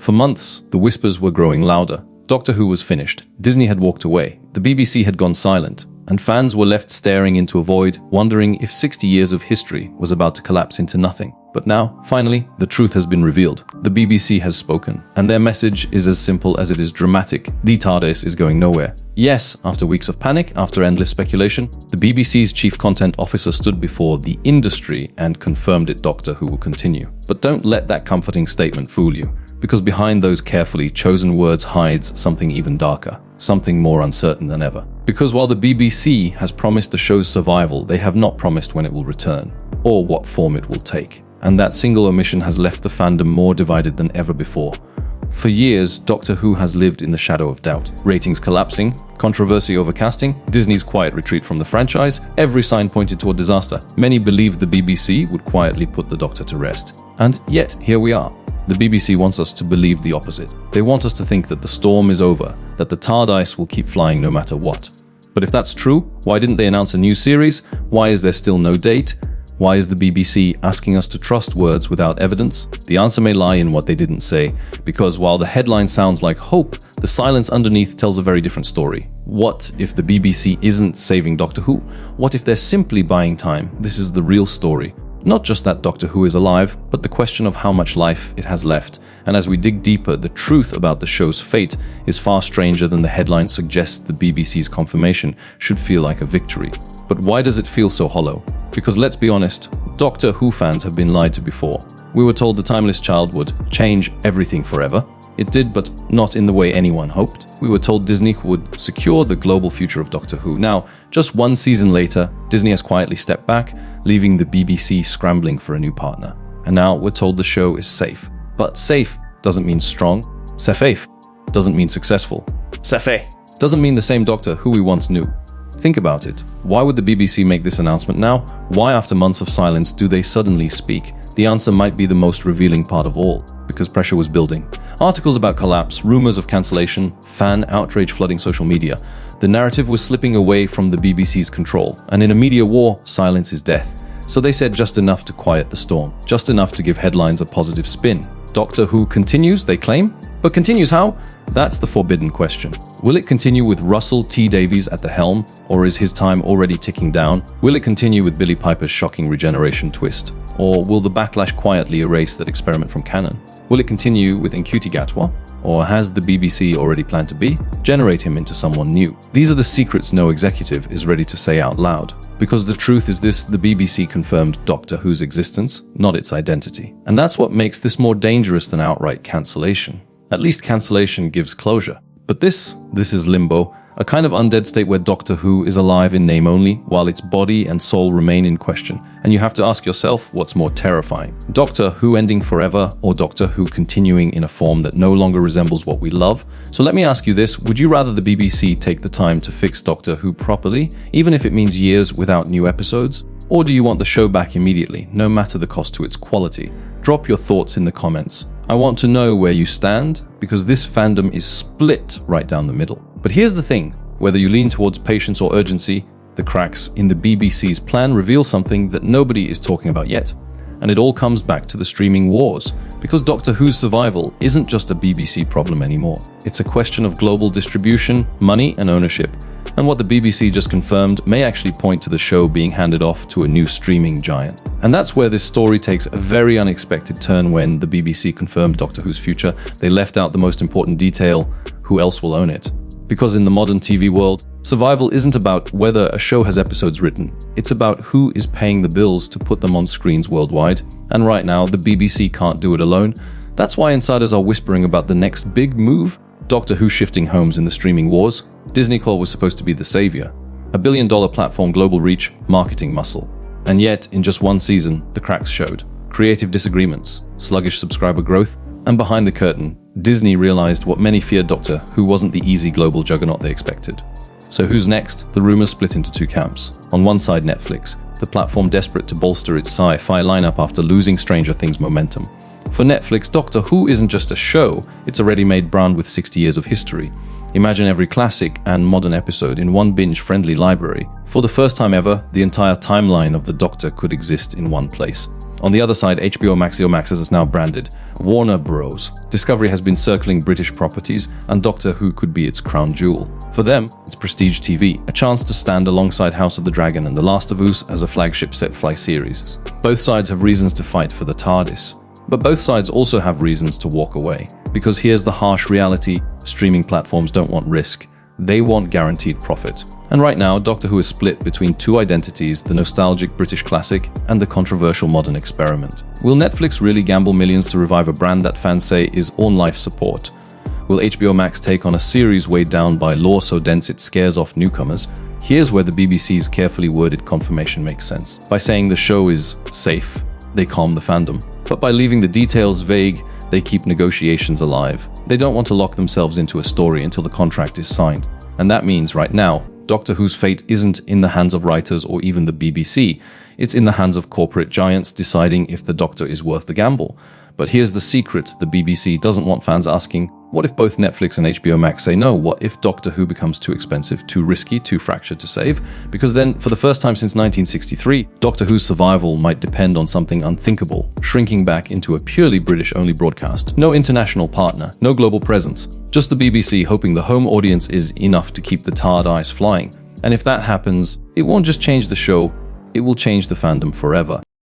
For months, the whispers were growing louder. Doctor Who was finished. Disney had walked away. The BBC had gone silent. And fans were left staring into a void, wondering if 60 years of history was about to collapse into nothing. But now, finally, the truth has been revealed. The BBC has spoken, and their message is as simple as it is dramatic. The TARDIS is going nowhere. Yes, after weeks of panic, after endless speculation, the BBC's chief content officer stood before the industry and confirmed it. Doctor Who will continue. But don't let that comforting statement fool you, because behind those carefully chosen words hides something even darker, something more uncertain than ever. Because while the BBC has promised the show's survival, they have not promised when it will return, or what form it will take. And that single omission has left the fandom more divided than ever before. For years, Doctor Who has lived in the shadow of doubt. Ratings collapsing, controversy over casting, Disney's quiet retreat from the franchise, every sign pointed toward disaster. Many believed the BBC would quietly put the Doctor to rest. And yet, here we are. The BBC wants us to believe the opposite. They want us to think that the storm is over, that the TARDIS will keep flying no matter what. But if that's true, why didn't they announce a new series? Why is there still no date? Why is the BBC asking us to trust words without evidence? The answer may lie in what they didn't say, because while the headline sounds like hope, the silence underneath tells a very different story. What if the BBC isn't saving Doctor Who? What if they're simply buying time? This is the real story. Not just that Doctor Who is alive, but the question of how much life it has left. And as we dig deeper, the truth about the show's fate is far stranger than the headline suggests. The BBC's confirmation should feel like a victory. But why does it feel so hollow? Because let's be honest, Doctor Who fans have been lied to before. We were told the timeless child would change everything forever. It did, but not in the way anyone hoped. We were told Disney would secure the global future of Doctor Who. Now, just one season later, Disney has quietly stepped back, leaving the BBC scrambling for a new partner. And now we're told the show is safe. But safe doesn't mean strong. Safe doesn't mean successful. Safe doesn't mean the same Doctor Who we once knew. Think about it. Why would the BBC make this announcement now? Why, after months of silence, do they suddenly speak? The answer might be the most revealing part of all, because pressure was building. Articles about collapse, rumors of cancellation, fan outrage flooding social media. The narrative was slipping away from the BBC's control, and in a media war, silence is death. So they said just enough to quiet the storm, just enough to give headlines a positive spin. Doctor Who continues, they claim. But continues how? That's the forbidden question. Will it continue with Russell T Davies at the helm, or is his time already ticking down? Will it continue with Billie Piper's shocking regeneration twist? Or will the backlash quietly erase that experiment from canon? Will it continue with Ncuti Gatwa? Or has the BBC already planned to generate him into someone new? These are the secrets no executive is ready to say out loud. Because the truth is this, the BBC confirmed Doctor Who's existence, not its identity. And that's what makes this more dangerous than outright cancellation. At least cancellation gives closure. But this is limbo, a kind of undead state where Doctor Who is alive in name only, while its body and soul remain in question. And you have to ask yourself what's more terrifying. Doctor Who ending forever, or Doctor Who continuing in a form that no longer resembles what we love? So let me ask you this, would you rather the BBC take the time to fix Doctor Who properly, even if it means years without new episodes? Or do you want the show back immediately, no matter the cost to its quality? Drop your thoughts in the comments. I want to know where you stand, because this fandom is split right down the middle. But here's the thing, whether you lean towards patience or urgency, the cracks in the BBC's plan reveal something that nobody is talking about yet. And it all comes back to the streaming wars, because Doctor Who's survival isn't just a BBC problem anymore. It's a question of global distribution, money and ownership. And what the BBC just confirmed may actually point to the show being handed off to a new streaming giant. And that's where this story takes a very unexpected turn. When the BBC confirmed Doctor Who's future, they left out the most important detail: who else will own it? Because in the modern TV world, survival isn't about whether a show has episodes written. It's about who is paying the bills to put them on screens worldwide. And right now, the BBC can't do it alone. That's why insiders are whispering about the next big move: Doctor Who shifting homes in the streaming wars. Disney was supposed to be the savior. $1 billion platform, global reach, marketing muscle. And yet, in just one season, the cracks showed. Creative disagreements, sluggish subscriber growth, and behind the curtain, Disney realized what many feared: Doctor Who wasn't the easy global juggernaut they expected. So who's next? The rumors split into two camps. On one side, Netflix, the platform desperate to bolster its sci-fi lineup after losing Stranger Things momentum. For Netflix, Doctor Who isn't just a show, it's a ready-made brand with 60 years of history. Imagine every classic and modern episode in one binge-friendly library. For the first time ever, the entire timeline of the Doctor could exist in one place. On the other side, HBO Max, as it's now branded, Warner Bros. Discovery has been circling British properties, and Doctor Who could be its crown jewel. For them, it's prestige TV, a chance to stand alongside House of the Dragon and The Last of Us as a flagship set-fly series. Both sides have reasons to fight for the TARDIS, but both sides also have reasons to walk away. Because here's the harsh reality: streaming platforms don't want risk. They want guaranteed profit. And right now, Doctor Who is split between two identities: the nostalgic British classic and the controversial modern experiment. Will Netflix really gamble millions to revive a brand that fans say is on life support? Will HBO Max take on a series weighed down by lore so dense it scares off newcomers? Here's where the BBC's carefully worded confirmation makes sense. By saying the show is safe, they calm the fandom. But by leaving the details vague, they keep negotiations alive. They don't want to lock themselves into a story until the contract is signed. And that means, right now, Doctor Who's fate isn't in the hands of writers or even the BBC. It's in the hands of corporate giants deciding if the Doctor is worth the gamble. But here's the secret: the BBC doesn't want fans asking, what if both Netflix and HBO Max say no? What if Doctor Who becomes too expensive, too risky, too fractured to save? Because then, for the first time since 1963, Doctor Who's survival might depend on something unthinkable, shrinking back into a purely British-only broadcast. No international partner, no global presence. Just the BBC hoping the home audience is enough to keep the tarred eyes flying. And if that happens, it won't just change the show, it will change the fandom forever.